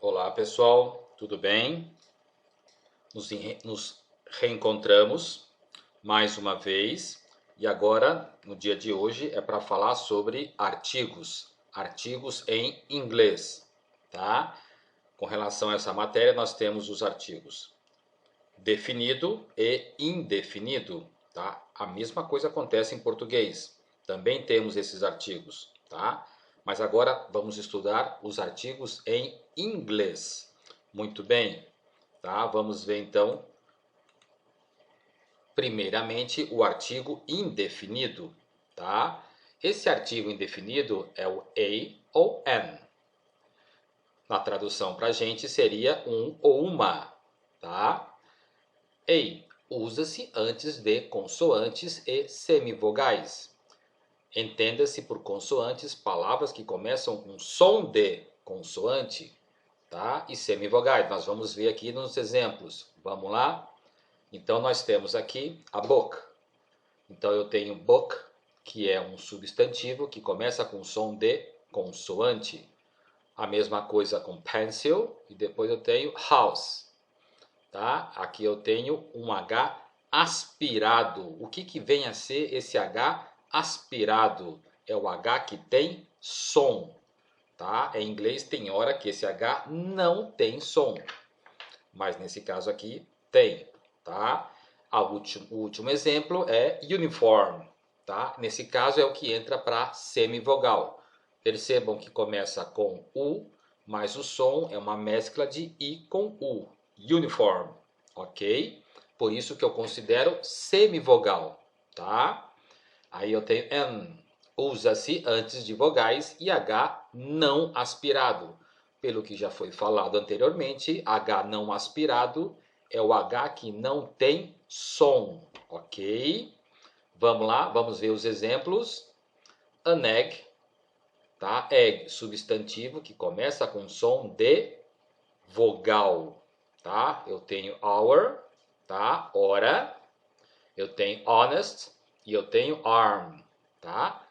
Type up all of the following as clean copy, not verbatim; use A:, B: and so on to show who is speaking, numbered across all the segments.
A: Olá pessoal, tudo bem? Nos reencontramos mais uma vez e agora, no dia de hoje, é para falar sobre artigos em inglês, tá? Com relação a essa matéria, nós temos os artigos definido e indefinido, tá? A mesma coisa acontece em português, também temos esses artigos, tá? Mas agora vamos estudar os artigos em inglês. Muito bem, tá? Vamos ver então, primeiramente, o artigo indefinido, tá? Esse artigo indefinido é o a ou an. Na tradução para a gente seria um ou uma, tá? A usa-se antes de consoantes e semivogais. Entenda-se por consoantes palavras que começam com som de consoante, tá? E semivogais. Nós vamos ver aqui nos exemplos. Vamos lá? Então, nós temos aqui a book. Então, eu tenho book, que é um substantivo que começa com som de consoante. A mesma coisa com pencil. E depois eu tenho house. Tá? Aqui eu tenho um H aspirado. O que vem a ser esse H aspirado? É o H que tem som. Tá? Em inglês tem hora que esse H não tem som. Mas nesse caso aqui tem. Tá? O último exemplo é uniform. Tá? Nesse caso é o que entra para semivogal. Percebam que começa com U, mas o som é uma mescla de I com U. Uniform, ok? Por isso que eu considero semivogal, tá? Aí eu tenho N, usa-se antes de vogais, e H não aspirado. Pelo que já foi falado anteriormente, H não aspirado é o H que não tem som, ok? Vamos lá, vamos ver os exemplos. An egg, tá? Egg, substantivo que começa com som de vogal, tá? Eu tenho hour, tá? Hora. Eu tenho honest e eu tenho arm, tá?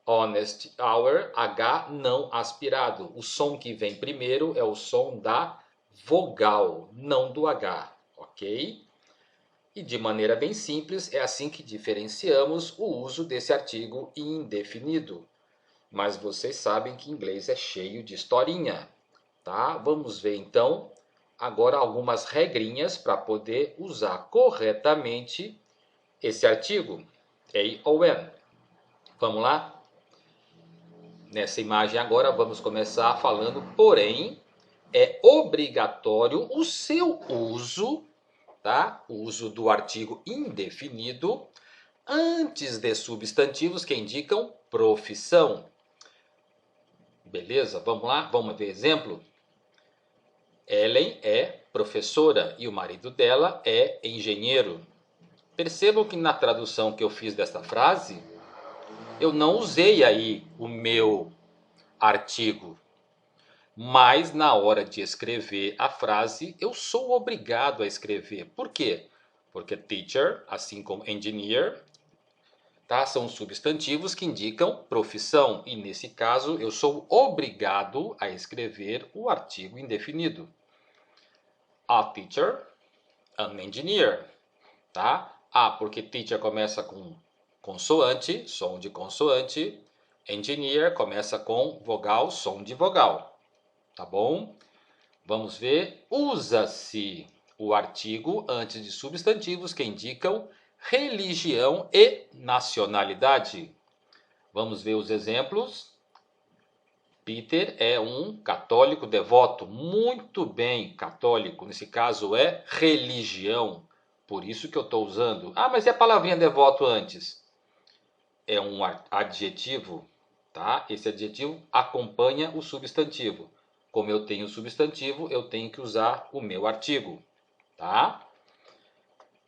A: Honest hour, H não aspirado. O som que vem primeiro é o som da vogal, não do H, ok? E de maneira bem simples, é assim que diferenciamos o uso desse artigo indefinido. Mas vocês sabem que inglês é cheio de historinha, tá? Vamos ver então agora algumas regrinhas para poder usar corretamente esse artigo, a ou an. Vamos lá? Nessa imagem agora vamos começar falando, porém, é obrigatório o seu uso, tá? O uso do artigo indefinido antes de substantivos que indicam profissão. Beleza? Vamos lá? Vamos ver exemplo? Ellen é professora e o marido dela é engenheiro. Percebam que na tradução que eu fiz dessa frase, eu não usei aí o meu artigo. Mas na hora de escrever a frase, eu sou obrigado a escrever. Por quê? Porque teacher, assim como engineer, tá? São substantivos que indicam profissão. E nesse caso, eu sou obrigado a escrever o artigo indefinido. A teacher, an engineer, tá? Porque teacher começa com consoante, som de consoante. Engineer começa com vogal, som de vogal. Tá bom? Vamos ver. Usa-se o artigo antes de substantivos que indicam religião e nacionalidade. Vamos ver os exemplos. Peter é um católico devoto. Muito bem, católico. Nesse caso é religião. Por isso que eu estou usando. Mas e a palavrinha devoto antes? É um adjetivo, tá? Esse adjetivo acompanha o substantivo. Como eu tenho o substantivo, eu tenho que usar o meu artigo, tá?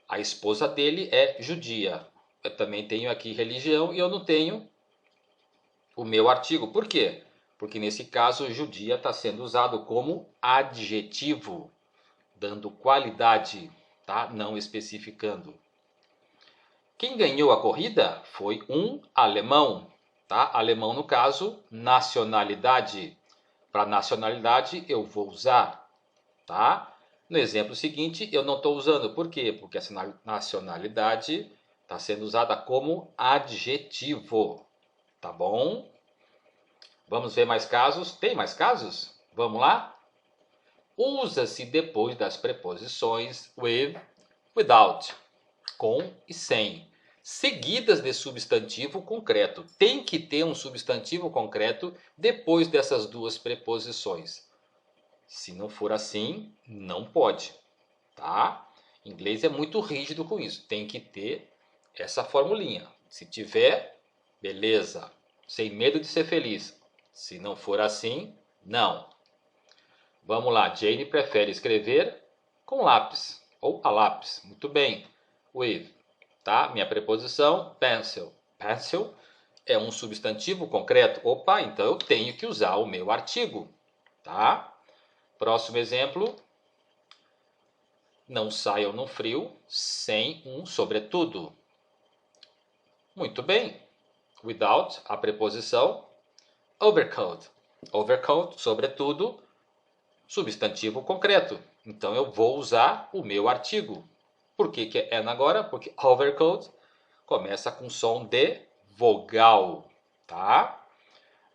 A: A esposa dele é judia. Eu também tenho aqui religião e eu não tenho o meu artigo. Por quê? Porque nesse caso, judia está sendo usado como adjetivo, dando qualidade, tá? Não especificando. Quem ganhou a corrida foi um alemão, tá? Alemão no caso, nacionalidade. Para nacionalidade, eu vou usar, tá? No exemplo seguinte, eu não estou usando. Por quê? Porque essa nacionalidade está sendo usada como adjetivo, tá bom? Vamos ver mais casos? Tem mais casos? Vamos lá? Usa-se depois das preposições with, without, com e sem, seguidas de substantivo concreto. Tem que ter um substantivo concreto depois dessas duas preposições. Se não for assim, não pode, tá? O inglês é muito rígido com isso. Tem que ter essa formulinha. Se tiver, beleza. Sem medo de ser feliz. Se não for assim, não. Vamos lá, Jane prefere escrever com lápis ou a lápis. Muito bem. With, tá? Minha preposição, pencil. Pencil é um substantivo concreto. Opa, então eu tenho que usar o meu artigo, tá? Próximo exemplo. Não saiam no frio sem um sobretudo. Muito bem. Without, a preposição overcoat. Overcoat, sobretudo, substantivo concreto. Então eu vou usar o meu artigo. Por que é and agora? Porque overcoat começa com som de vogal, tá?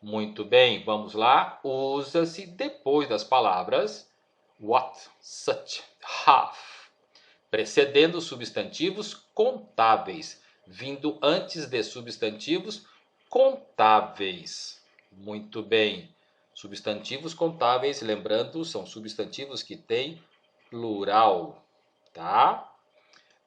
A: Muito bem, vamos lá. Usa-se depois das palavras what, such, have, precedendo substantivos contáveis, vindo antes de substantivos contáveis. Muito bem. Substantivos contáveis, lembrando, são substantivos que têm plural, tá?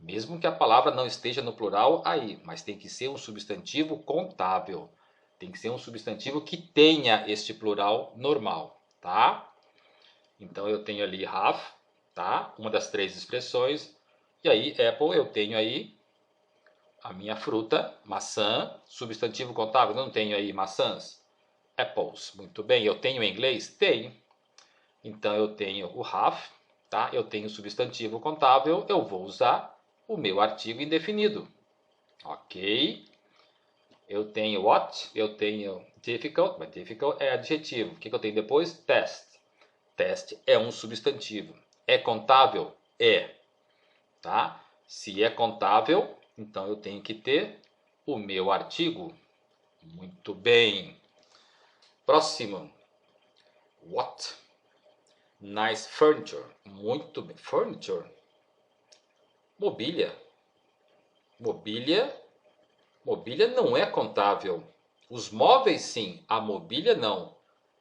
A: Mesmo que a palavra não esteja no plural aí, mas tem que ser um substantivo contável. Tem que ser um substantivo que tenha este plural normal, tá? Então eu tenho ali have, tá? Uma das três expressões. E aí apple eu tenho aí a minha fruta, maçã, substantivo contável, não tenho aí maçãs? Apples, muito bem. Eu tenho em inglês? Tenho. Então eu tenho o have, tá? Eu tenho o substantivo contável, eu vou usar o meu artigo indefinido. Ok? Eu tenho what, eu tenho difficult, mas difficult é adjetivo. O que eu tenho depois? Test. Test é um substantivo. É contável? É. Tá? Se é contável, então eu tenho que ter o meu artigo. Muito bem. Próximo. What? Nice furniture. Muito bem. Furniture. Mobília. Mobília não é contável. Os móveis sim, a mobília não.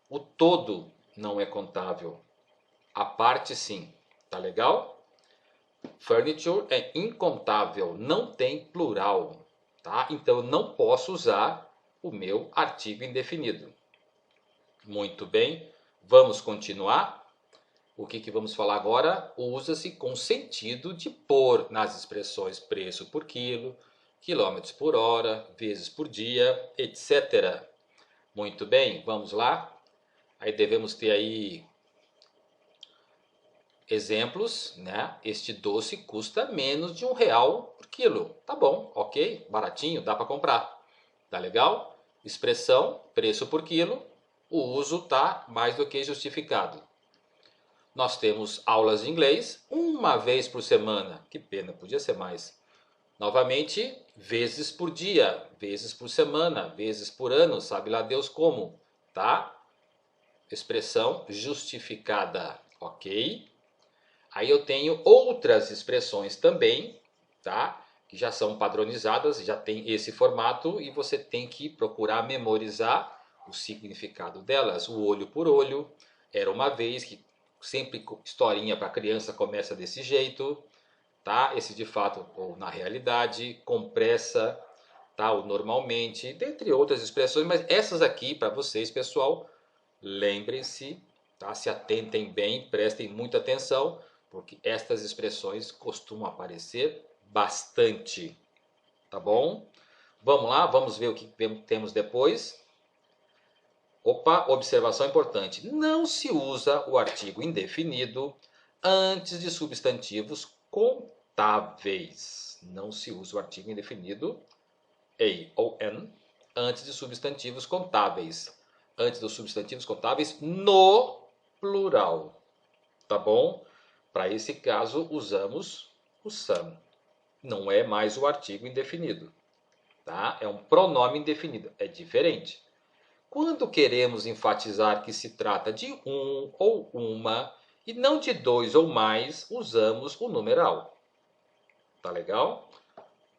A: O todo não é contável. A parte sim. Tá legal? Furniture é incontável, não tem plural, tá? Então eu não posso usar o meu artigo indefinido. Muito bem, vamos continuar. O que vamos falar agora? Usa-se com sentido de por nas expressões preço por quilo, quilômetros por hora, vezes por dia, etc. Muito bem, vamos lá. Aí devemos ter aí exemplos, né? Este doce custa menos de R$1 por quilo. Tá bom, ok, baratinho, dá para comprar. Tá legal? Expressão, preço por quilo, o uso tá mais do que justificado. Nós temos aulas de inglês uma vez por semana. Que pena, podia ser mais. Novamente, vezes por dia, vezes por semana, vezes por ano, sabe lá Deus como, tá? Expressão justificada, ok? Aí eu tenho outras expressões também, tá? Que já são padronizadas, já tem esse formato e você tem que procurar memorizar o significado delas. O olho por olho, era uma vez, que sempre historinha para criança começa desse jeito, tá? Esse de fato ou na realidade, com pressa, tá? Ou normalmente, dentre outras expressões, mas essas aqui para vocês, pessoal, lembrem-se, tá? Se atentem bem, prestem muita atenção, porque estas expressões costumam aparecer bastante, tá bom? Vamos lá, vamos ver o que temos depois. Opa, observação importante. Não se usa o artigo indefinido antes de substantivos contáveis. Não se usa o artigo indefinido, a ou an, antes de substantivos contáveis. antes dos substantivos contáveis no plural. Tá bom? Para esse caso, usamos o some. Não é mais o artigo indefinido. Tá? É um pronome indefinido. É diferente. Quando queremos enfatizar que se trata de um ou uma e não de dois ou mais, usamos o numeral. Tá legal?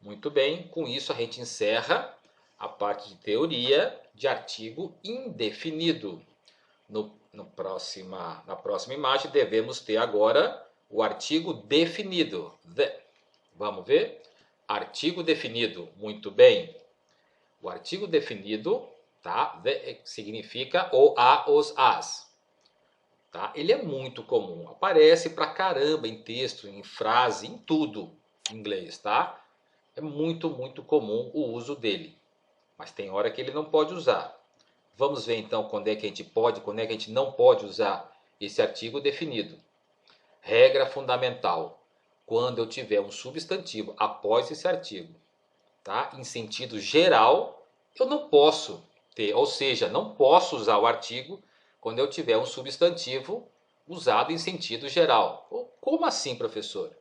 A: Muito bem. Com isso, a gente encerra a parte de teoria de artigo indefinido. Na próxima imagem, devemos ter agora o artigo definido. Vamos ver? Artigo definido. Muito bem. O artigo definido, tá? Significa o, a, os, as. Tá? Ele é muito comum. Aparece pra caramba em texto, em frase, em tudo em inglês, tá? É muito, muito comum o uso dele. Mas tem hora que ele não pode usar. Vamos ver então quando é que a gente pode, quando é que a gente não pode usar esse artigo definido. Regra fundamental. Quando eu tiver um substantivo após esse artigo, tá? Em sentido geral, eu não posso ter, ou seja, não posso usar o artigo quando eu tiver um substantivo usado em sentido geral. Como assim, professor?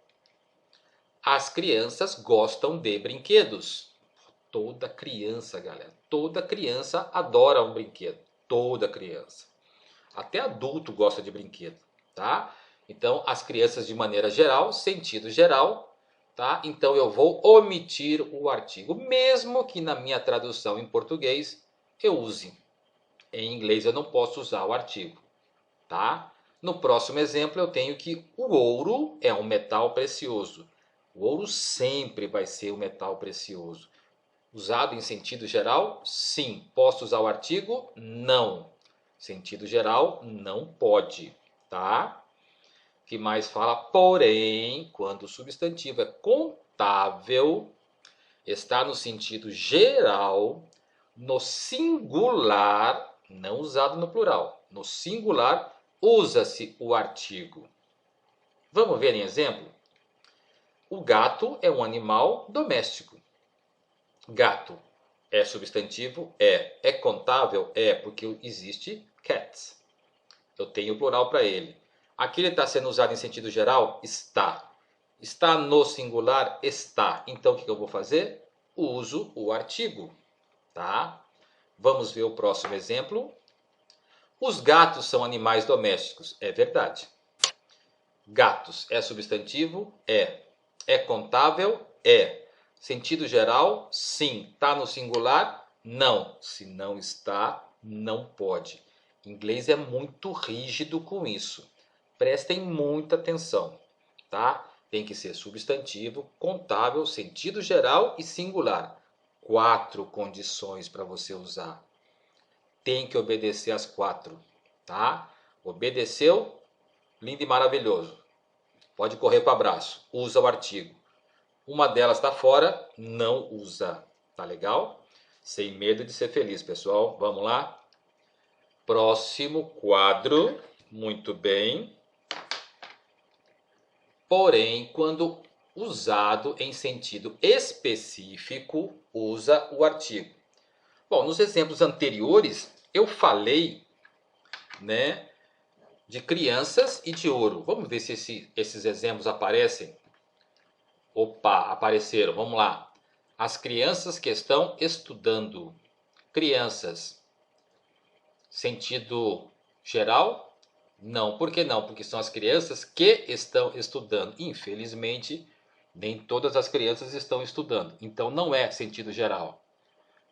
A: As crianças gostam de brinquedos. Toda criança, galera, toda criança adora um brinquedo. Toda criança. Até adulto gosta de brinquedo, tá? Então, as crianças de maneira geral, sentido geral, tá? Então, eu vou omitir o artigo, mesmo que na minha tradução em português eu use. Em inglês eu não posso usar o artigo, tá? No próximo exemplo eu tenho que o ouro é um metal precioso. O ouro sempre vai ser um metal precioso. Usado em sentido geral? Sim. Posso usar o artigo? Não. Sentido geral, não pode, tá? O que mais fala? Porém, quando o substantivo é contável, está no sentido geral, no singular, não usado no plural. No singular, usa-se o artigo. Vamos ver em exemplo? O gato é um animal doméstico. Gato é substantivo? É. É contável? É, porque existe cats. Eu tenho o plural para ele. Aqui ele está sendo usado em sentido geral? Está. Está no singular? Está. Então o que eu vou fazer? Uso o artigo. Tá? Vamos ver o próximo exemplo. Os gatos são animais domésticos. É verdade. Gatos é substantivo? É. É contável? É. Sentido geral? Sim. Está no singular? Não. Se não está, não pode. Inglês é muito rígido com isso. Prestem muita atenção, tá? Tem que ser substantivo, contável, sentido geral e singular. 4 condições para você usar. Tem que obedecer as 4, tá? Obedeceu? Lindo e maravilhoso. Pode correr para o abraço. Usa o artigo. Uma delas está fora, não usa. Tá legal? Sem medo de ser feliz, pessoal. Vamos lá? Próximo quadro. Muito bem. Porém, quando usado em sentido específico, usa o artigo. Bom, nos exemplos anteriores, eu falei, né, de crianças e de ouro. Vamos ver se esses exemplos aparecem. Opa, apareceram. Vamos lá. As crianças que estão estudando. Crianças. Sentido geral? Não. Por que não? Porque são as crianças que estão estudando. Infelizmente, nem todas as crianças estão estudando. Então, não é sentido geral.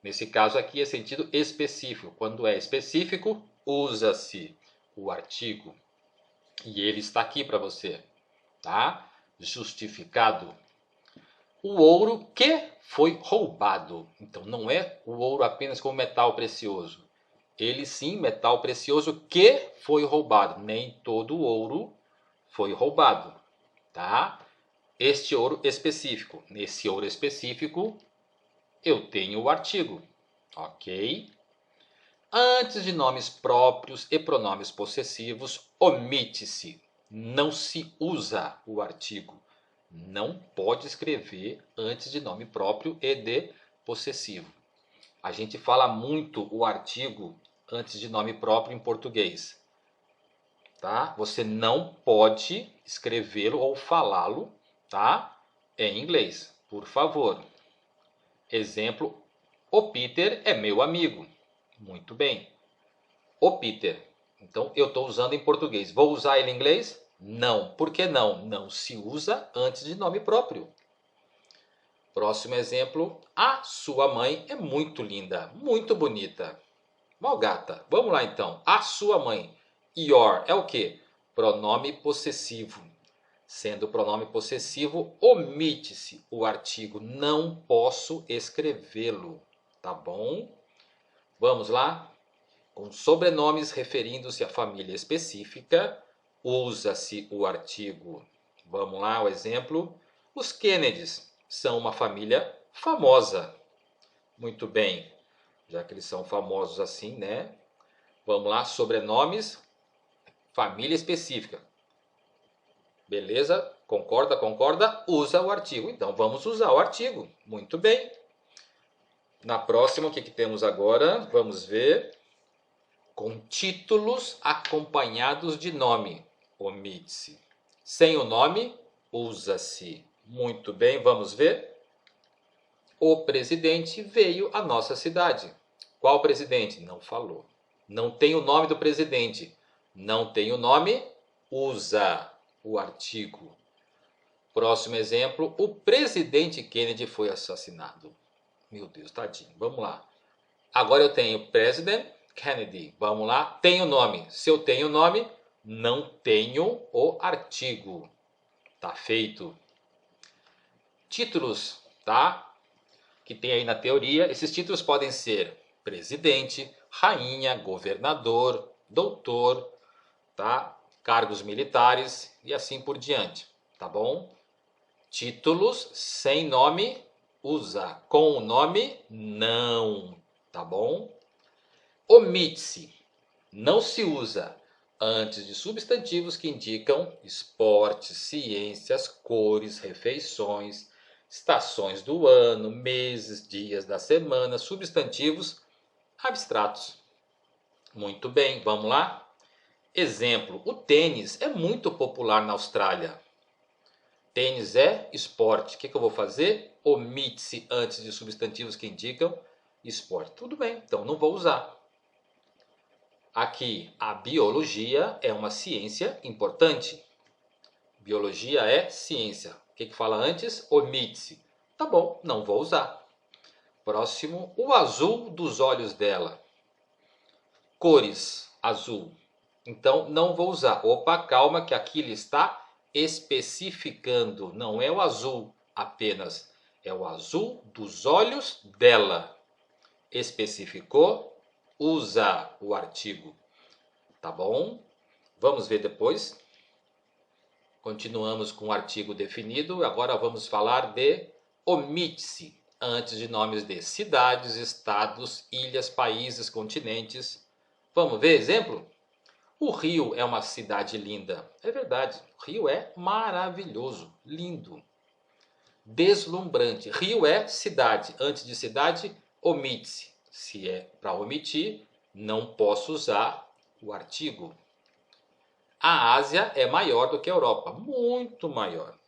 A: Nesse caso aqui é sentido específico. Quando é específico, usa-se o artigo. E ele está aqui para você. Tá? Justificado. O ouro que foi roubado. Então, não é o ouro apenas como metal precioso. Ele sim, metal precioso que foi roubado. Nem todo ouro foi roubado, tá? Este ouro específico. Nesse ouro específico, eu tenho o artigo, ok? Antes de nomes próprios e pronomes possessivos, omite-se. Não se usa o artigo. Não pode escrever antes de nome próprio e de possessivo. A gente fala muito o artigo antes de nome próprio em português. Tá? Você não pode escrevê-lo ou falá-lo, tá? Em inglês, por favor. Exemplo, o Peter é meu amigo. Muito bem. O Peter. Então, eu estou usando em português. Vou usar ele em inglês? Não. Por que não? Não se usa antes de nome próprio. Próximo exemplo. A sua mãe é muito linda, muito bonita. Malgata. Vamos lá então. A sua mãe. Your é o quê? Pronome possessivo. Sendo pronome possessivo, omite-se o artigo. Não posso escrevê-lo. Tá bom? Vamos lá? Com sobrenomes referindo-se à família específica, usa-se o artigo. Vamos lá, o exemplo. Os Kennedys são uma família famosa. Muito bem. Já que eles são famosos assim, né? Vamos lá, sobrenomes, família específica. Beleza? Concorda? Concorda? Usa o artigo. Então, vamos usar o artigo. Muito bem. Na próxima, o que temos agora? Vamos ver. Com títulos acompanhados de nome, omite-se. Sem o nome, usa-se. Muito bem, vamos ver. O presidente veio à nossa cidade. Qual presidente? Não falou. Não tem o nome do presidente. Não tem o nome, usa o artigo. Próximo exemplo, o presidente Kennedy foi assassinado. Meu Deus, tadinho. Vamos lá. Agora eu tenho President Kennedy. Vamos lá. Tenho nome. Se eu tenho nome, não tenho o artigo. Tá feito. Títulos, tá? Que tem aí na teoria. Esses títulos podem ser presidente, rainha, governador, doutor, tá? Cargos militares e assim por diante, tá bom? Títulos sem nome, usa. Com o nome, não, tá bom? Omite-se, não se usa antes de substantivos que indicam esportes, ciências, cores, refeições, estações do ano, meses, dias da semana, substantivos abstratos. Muito bem, vamos lá? Exemplo, o tênis é muito popular na Austrália. Tênis é esporte. O que eu vou fazer? Omite-se antes de substantivos que indicam esporte. Tudo bem, então não vou usar. Aqui, a biologia é uma ciência importante. Biologia é ciência. O que fala antes? Omite-se. Tá bom, não vou usar. Próximo, o azul dos olhos dela. Cores, azul. Então, não vou usar. Opa, calma que aqui ele está especificando. Não é o azul apenas. É o azul dos olhos dela. Especificou, usa o artigo. Tá bom? Vamos ver depois. Continuamos com o artigo definido. Agora vamos falar de omite-se antes de nomes de cidades, estados, ilhas, países, continentes. Vamos ver exemplo? O Rio é uma cidade linda. É verdade, o Rio é maravilhoso, lindo, deslumbrante. Rio é cidade. Antes de cidade, omite-se. Se é para omitir, não posso usar o artigo. A Ásia é maior do que a Europa, muito maior.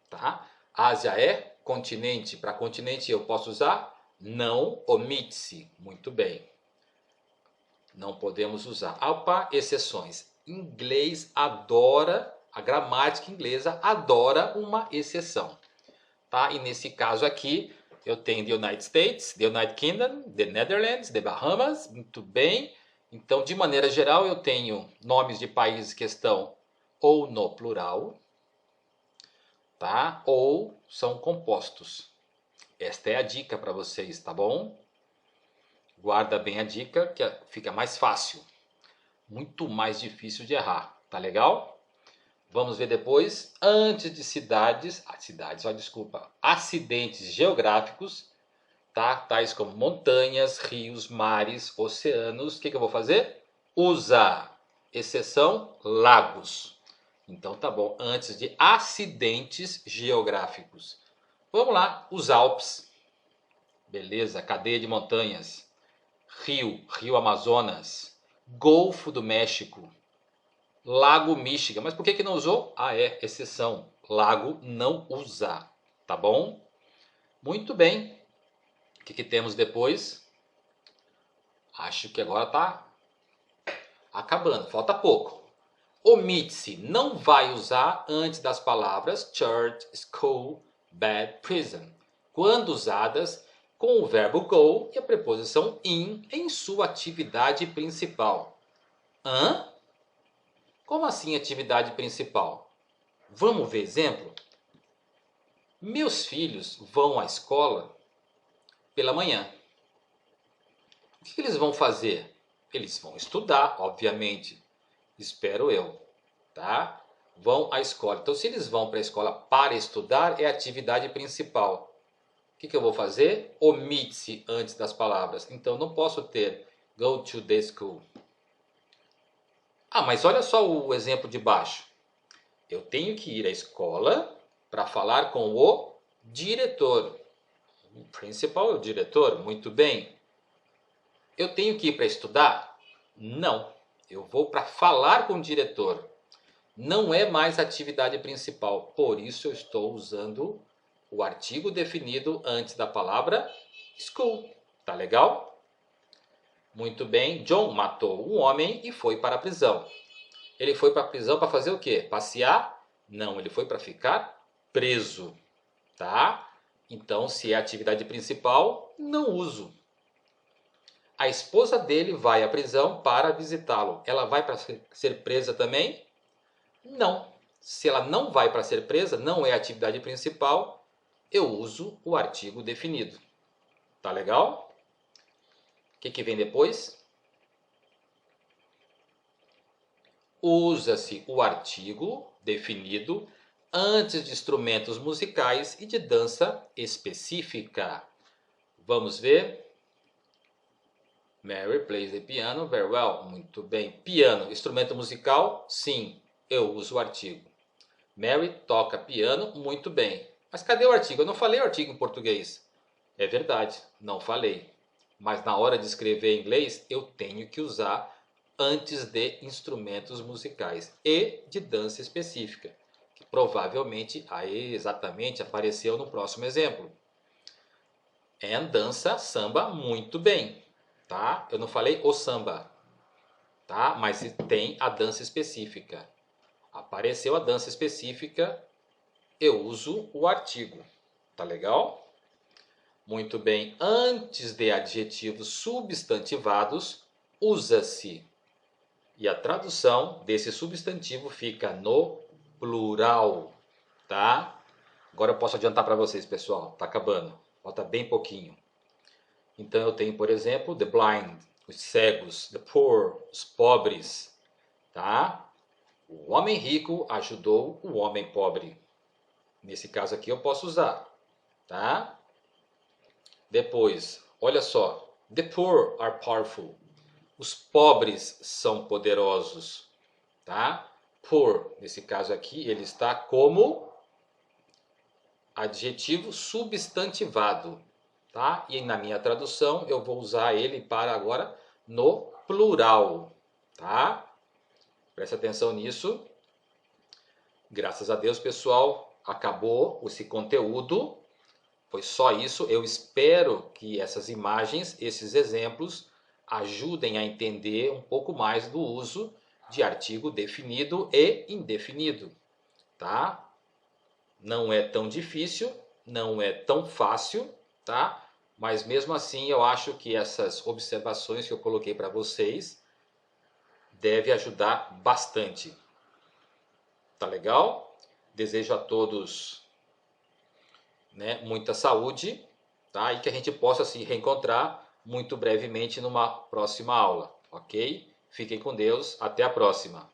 A: Tá? Ásia é continente. Para continente eu posso usar? Não, omite-se. Muito bem. Não podemos usar. Opa, exceções. Inglês adora, a gramática inglesa adora uma exceção. Tá? E nesse caso aqui, eu tenho the United States, the United Kingdom, the Netherlands, the Bahamas. Muito bem. Então, de maneira geral, eu tenho nomes de países que estão ou no plural, tá? Ou são compostos. Esta é a dica para vocês, tá bom? Guarda bem a dica, que fica mais fácil. Muito mais difícil de errar. Tá legal? Vamos ver depois. Antes de acidentes geográficos, tá? Tais como montanhas, rios, mares, oceanos. O que eu vou fazer? Usa. Exceção, lagos. Então tá bom. Antes de acidentes geográficos. Vamos lá. Os Alpes. Beleza. Cadeia de montanhas. Rio Amazonas. Golfo do México, Lago Michigan. Mas por que não usou? Ah, é, exceção. Lago não usa, tá bom? Muito bem. O que temos depois? Acho que agora tá acabando, falta pouco. Omite-se, não vai usar antes das palavras church, school, bed, prison, quando usadas com o verbo go e a preposição in em sua atividade principal. Hã? Como assim atividade principal? Vamos ver exemplo? Meus filhos vão à escola pela manhã. O que eles vão fazer? Eles vão estudar, obviamente. Espero eu, tá? Vão à escola. Então, se eles vão para a escola para estudar, é a atividade principal. O que eu vou fazer? Omite-se antes das palavras. Então, não posso ter go to the school. Ah, mas olha só o exemplo de baixo. Eu tenho que ir à escola para falar com o diretor. O principal é o diretor, muito bem. Eu tenho que ir para estudar? Não. Eu vou para falar com o diretor. Não é mais a atividade principal. Por isso eu estou usando o artigo definido antes da palavra school. Tá legal? Muito bem. John matou um homem e foi para a prisão. Ele foi para a prisão para fazer o quê? Passear? Não, ele foi para ficar preso. Tá? Então, se é a atividade principal, não uso. A esposa dele vai à prisão para visitá-lo. Ela vai para ser presa também? Não. Se ela não vai para ser presa, não é a atividade principal, eu uso o artigo definido. Tá legal? O que vem depois? Usa-se o artigo definido antes de instrumentos musicais e de dança específica. Vamos ver. Mary plays the piano very well. Muito bem. Piano, instrumento musical? Sim, eu uso o artigo. Mary toca piano muito bem. Mas cadê o artigo? Eu não falei o artigo em português. É verdade, não falei. Mas na hora de escrever em inglês, eu tenho que usar antes de instrumentos musicais e de dança específica. Que provavelmente, aí exatamente, apareceu no próximo exemplo. And dança samba muito bem. Tá? Eu não falei o samba, tá? Mas tem a dança específica. Apareceu a dança específica, eu uso o artigo. Tá legal? Muito bem. Antes de adjetivos substantivados, usa-se. E a tradução desse substantivo fica no plural, tá? Agora eu posso adiantar para vocês, pessoal. Tá acabando. Falta bem pouquinho. Então eu tenho, por exemplo, the blind, os cegos, the poor, os pobres, tá? O homem rico ajudou o homem pobre. Nesse caso aqui eu posso usar, tá? Depois, olha só, the poor are powerful. Os pobres são poderosos, tá? Poor, nesse caso aqui, ele está como adjetivo substantivado. Tá? E na minha tradução eu vou usar ele para agora no plural. Tá? Preste atenção nisso. Graças a Deus, pessoal, acabou esse conteúdo. Foi só isso. Eu espero que essas imagens, esses exemplos, ajudem a entender um pouco mais do uso de artigo definido e indefinido. Tá? Não é tão difícil, não é tão fácil, tá? Mas mesmo assim eu acho que essas observações que eu coloquei para vocês devem ajudar bastante. Tá legal? Desejo a todos, né, muita saúde, tá? E que a gente possa se reencontrar muito brevemente numa próxima aula, ok? Fiquem com Deus, até a próxima.